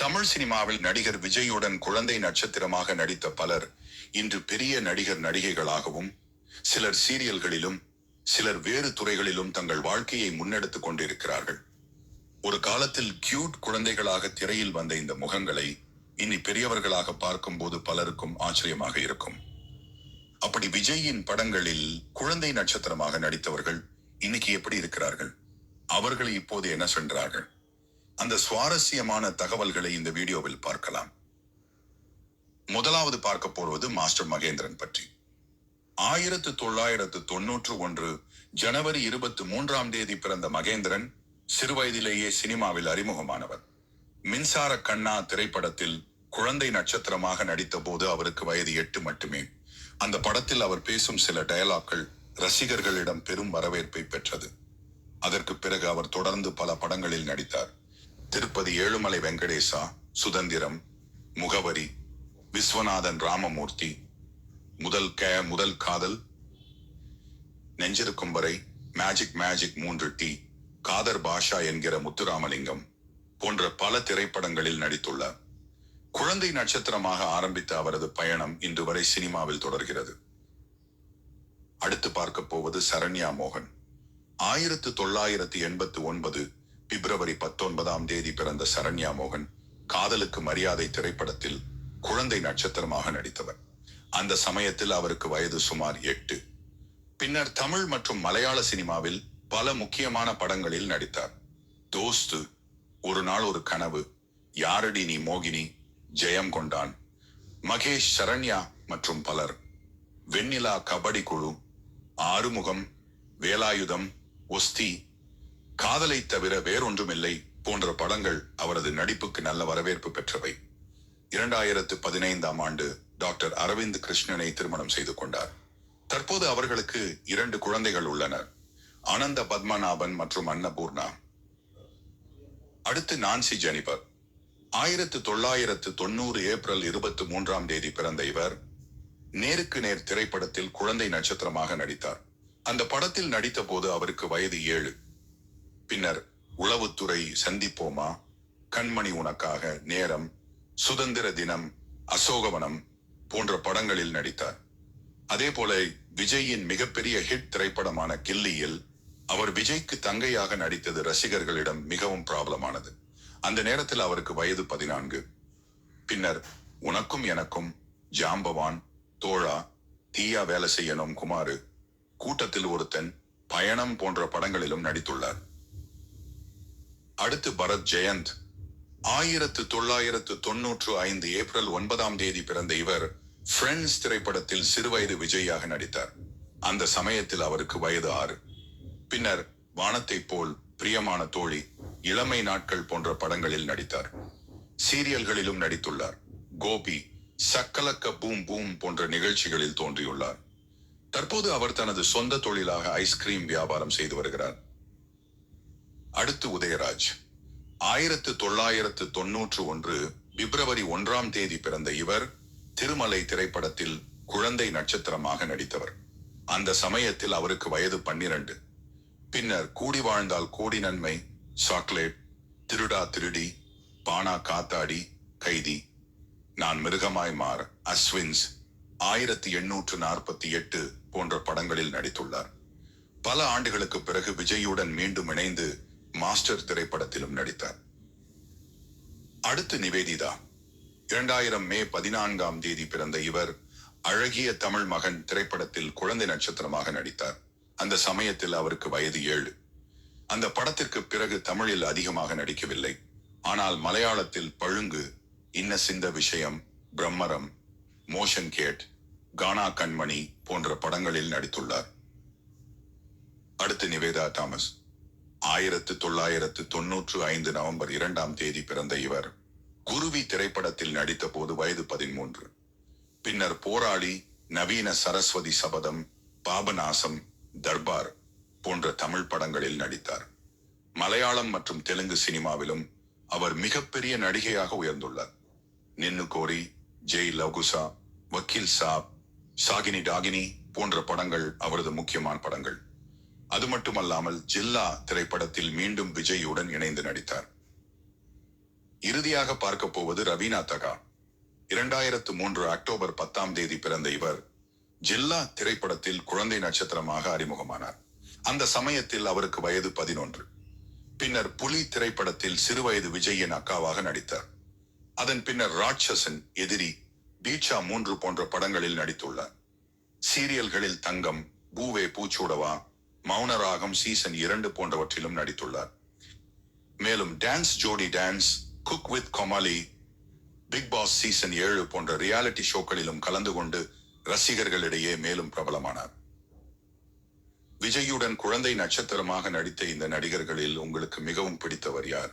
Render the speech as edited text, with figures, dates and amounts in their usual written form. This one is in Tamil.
தமிழ் சினிமாவில் நடிகர் விஜயுடன் குழந்தை நட்சத்திரமாக நடித்த பலர் இன்று பெரிய நடிகர் நடிகைகளாகவும், சிலர் சீரியல்களிலும், சிலர் வேறு துறைகளிலும் தங்கள் வாழ்க்கையை முன்னெடுத்துக் கொண்டிருக்கிறார்கள். ஒரு காலத்தில் கியூட் குழந்தைகளாக திரையில் வந்த இந்த முகங்களை இனி பெரியவர்களாக பார்க்கும்போது பலருக்கும் ஆச்சரியமாக இருக்கும். அப்படி விஜயின் படங்களில் குழந்தை நட்சத்திரமாக நடித்தவர்கள் இன்னைக்கு எப்படி இருக்கிறார்கள்? அவர்கள் இப்போது என்ன சென்றார்கள்? அந்த சுவாரஸ்யமான தகவல்களை இந்த வீடியோவில் பார்க்கலாம். முதலாவது பார்க்க போவது மாஸ்டர் மகேந்திரன் பற்றி. 1991 ஜனவரி 23 பிறந்த மகேந்திரன் சிறுவயதிலேயே சினிமாவில் அறிமுகமானவர். மின்சார கண்ணா திரைப்படத்தில் குழந்தை நட்சத்திரமாக நடித்த போது அவருக்கு வயது 8 மட்டுமே. அந்த படத்தில் அவர் பேசும் சில டயலாக்கள் ரசிகர்களிடம் பெரும் வரவேற்பை பெற்றது. அதற்கு பிறகு அவர் தொடர்ந்து பல படங்களில் நடித்தார். திருப்பதி ஏழுமலை வெங்கடேசா, சுதந்திரம், முகவரி, விஸ்வநாதன் ராமமூர்த்தி, முதல் காதல், நெஞ்சிருக்கும் வரை, மேஜிக் 3T, காதர் பாஷா என்கிற முத்துராமலிங்கம் போன்ற பல திரைப்படங்களில் நடித்துள்ளார். குழந்தை நட்சத்திரமாக ஆரம்பித்த அவரது பயணம் இன்று வரை சினிமாவில் தொடர்கிறது. அடுத்து பார்க்க போவது சரண்யா மோகன். 1989 பிப்ரவரி 19 பிறந்த சரண்யா மோகன் காதலுக்கு மரியாதை திரைப்படத்தில் குழந்தை நட்சத்திரமாக நடித்தவர். அந்த சமயத்தில் அவருக்கு வயது சுமார் 8. பின்னர் தமிழ் மற்றும் மலையாள சினிமாவில் பல முக்கியமான படங்களில் நடித்தார். தோஸ்து, ஒரு நாள் ஒரு கனவு, யாரடி நீ மோகினி, ஜெயம் கொண்டான், மகேஷ், சரண்யா மற்றும் பலர், வெண்ணிலா, கபடி குழு, ஆறுமுகம், வேலாயுதம், ஒஸ்தி, காதலை தவிர வேறொன்றுமில்லை போன்ற படங்கள் அவரது நடிப்புக்கு நல்ல வரவேற்பு பெற்றவை. 2015 டாக்டர் அரவிந்த் கிருஷ்ணனை திருமணம் செய்து கொண்டார். தற்போது அவர்களுக்கு 2 குழந்தைகள் உள்ளனர், ஆனந்த பத்மநாபன் மற்றும் அன்னபூர்ணா. அடுத்து நான்சி ஜெனிபர். 1990 ஏப்ரல் 23 பிறந்த இவர் நேருக்கு நேர் திரைப்படத்தில் குழந்தை நட்சத்திரமாக நடித்தார். அந்த படத்தில் நடித்த போது அவருக்கு வயது 7. பின்னர் உளவுத்துறை, சந்திப்போமா, கண்மணி உனக்காக, நேரம், சுதந்திர தினம், அசோகவனம் போன்ற படங்களில் நடித்தார். அதே போல விஜயின் மிகப்பெரிய ஹிட் திரைப்படமான கில்லியில் அவர் விஜய்க்கு தங்கையாக நடித்தது ரசிகர்களிடம் மிகவும் பிரபலமானது. அந்த நேரத்தில் அவருக்கு வயது 14. பின்னர் உனக்கும் எனக்கும், ஜாம்பவான், தோழா, தீயா வேலை செய்யணும், குமாரு, கூட்டத்தில் ஒருத்தன், பயணம் போன்ற படங்களிலும் நடித்துள்ளார். அடுத்து பரத் ஜெயந்த். 1995 ஏப்ரல் 9 பிறந்த இவர் ஃப்ரெண்ட்ஸ் திரைப்படத்தில் சிறுவயது விஜயாக நடித்தார். அந்த சமயத்தில் அவருக்கு வயது 6. பின்னர் வானத்தை போல், பிரியமான தோழி, இளமை நாட்கள் போன்ற படங்களில் நடித்தார். சீரியல்களிலும் நடித்துள்ளார். கோபி, சக்கலக்க பூம் பூம் போன்ற நிகழ்ச்சிகளில் தோன்றியுள்ளார். தற்போது அவர் தனது சொந்த தொழிலாக ஐஸ்கிரீம் வியாபாரம் செய்து வருகிறார். அடுத்து உதயராஜ். 1991 பிப்ரவரி 1 பிறந்த இவர் திருமலை திரைப்படத்தில் குழந்தை நட்சத்திரமாக நடித்தவர். அந்த சமயத்தில் அவருக்கு வயது 12. பின்னர் கூடி வாழ்ந்தால் கோடி நன்மை, சாக்லேட், திருடா திருடி, பானா காத்தாடி, கைதி, நான் மிருகமாய் மாற, அஸ்வின்ஸ், 1848 போன்ற படங்களில் நடித்துள்ளார். பல ஆண்டுகளுக்கு பிறகு விஜயுடன் மீண்டும் இணைந்து மாஸ்டர் திரைப்படத்திலும் நடித்தார். அடுத்து நிவேதிதா. 2000 மே 14 பிறந்த இவர் அழகிய தமிழ் மகன் திரைப்படத்தில் குழந்தை நட்சத்திரமாக நடித்தார். அந்த சமயத்தில் அவருக்கு வயது 7. அந்த படத்திற்கு பிறகு தமிழில் அதிகமாக நடிக்கவில்லை. ஆனால் மலையாளத்தில் பழுங்கு, இன்ன சிந்த விஷயம், பிரம்மரம், மோஷன் கேட், கானா கண்மணி போன்ற படங்களில் நடித்துள்ளார். அடுத்து நிவேதா தாமஸ். 1995 நவம்பர் 2 பிறந்த இவர் குருவி திரைப்படத்தில் நடித்த போது வயது 13. பின்னர் போராளி, நவீன சரஸ்வதி சபதம், பாபநாசம், தர்பார் போன்ற தமிழ் படங்களில் நடித்தார். மலையாளம் மற்றும் தெலுங்கு சினிமாவிலும் அவர் மிகப்பெரிய நடிகையாக உயர்ந்துள்ளார். நின்னு கோரி, ஜெய் லகுசா, வக்கீல் சாப், சாகினி டாகினி போன்ற படங்கள் அவரது முக்கியமான படங்கள். அது மட்டுமல்லாமல் ஜில்லா திரைப்படத்தில் மீண்டும் விஜயுடன் இணைந்து நடித்தார். இறுதியாக பார்க்க போவது ரவீனா தகா. 2003 அக்டோபர் 10 பிறந்த இவர் ஜில்லா திரைப்படத்தில் குழந்தை நட்சத்திரமாக அறிமுகமானார். அந்த சமயத்தில் அவருக்கு வயது 11. பின்னர் புலி திரைப்படத்தில் சிறுவயது விஜயின் அக்காவாக நடித்தார். அதன் பின்னர் ராட்சசன், எதிரி, பீச்சா 3 போன்ற படங்களில் நடித்துள்ளார். சீரியல்களில் தங்கம், பூவே பூச்சூடவா, மௌனராகம் சீசன் 2 போன்றவற்றிலும் நடித்துள்ளார். மேலும் dance Jodi dance, cook with Komali, Bigg Boss season 7 போன்ற ரியாலிட்டி ஷோக்களிலும் கலந்து கொண்டு ரசிகர்களிடையே மேலும் பிரபலமானார். விஜயுடன் குழந்தை நட்சத்திரமாக நடித்த இந்த நடிகர்களில் உங்களுக்கு மிகவும் பிடித்தவர் யார்?